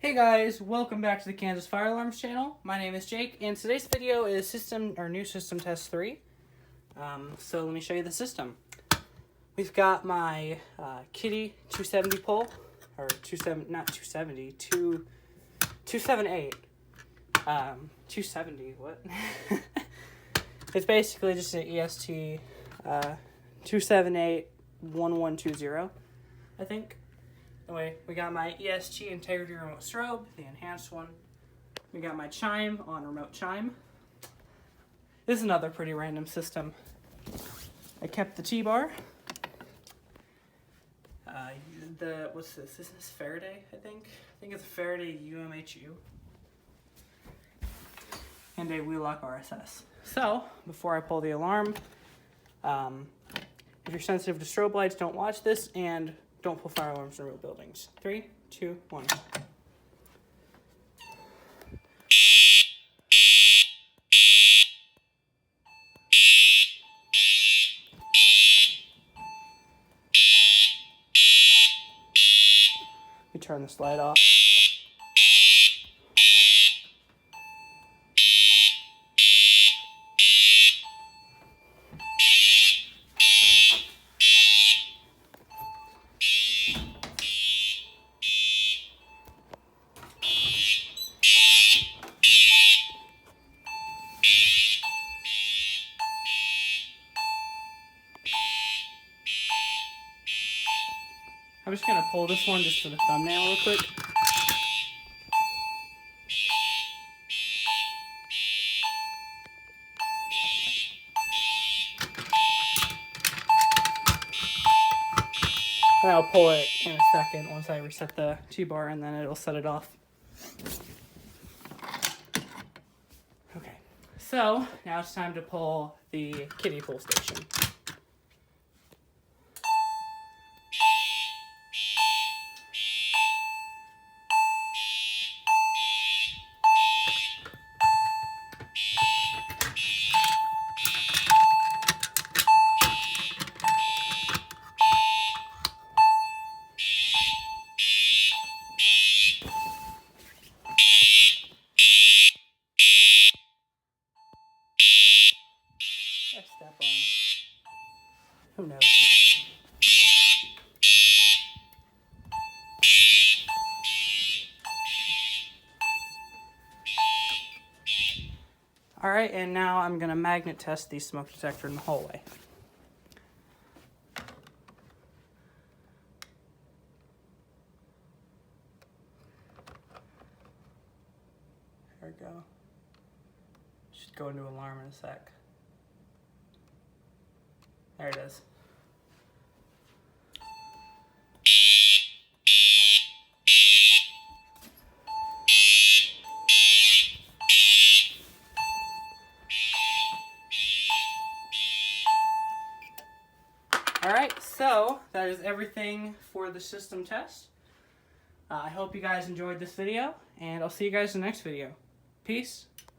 Hey guys, welcome back to the Kansas Fire Alarms channel. My name is Jake, and today's video is new system test 3. So let me show you the system. We've got my Kitty 270 pole, or 278. 270, what? It's basically just an EST 278-1120, I think. Anyway, we got my EST Integrity Remote Strobe, the enhanced one. We got my chime on remote chime. This is another pretty random system. I kept the T-bar. What's this? This is Faraday, I think. I think it's a Faraday UMHU. And a Wheelock RSS. So, before I pull the alarm, if you're sensitive to strobe lights, don't watch this, and don't pull fire alarms in real buildings. 3, 2, 1. We turn this light off. I'm just going to pull this one just for the thumbnail real quick. And I'll pull it in a second once I reset the T-bar, and then it'll set it off. Okay, so now it's time to pull the Kitty pull station. Step on. Who knows? Alright, and now I'm going to magnet test the smoke detector in the hallway. There we go. Should go into alarm in a sec. There it is. Alright, so that is everything for the system test. I hope you guys enjoyed this video, and I'll see you guys in the next video. Peace.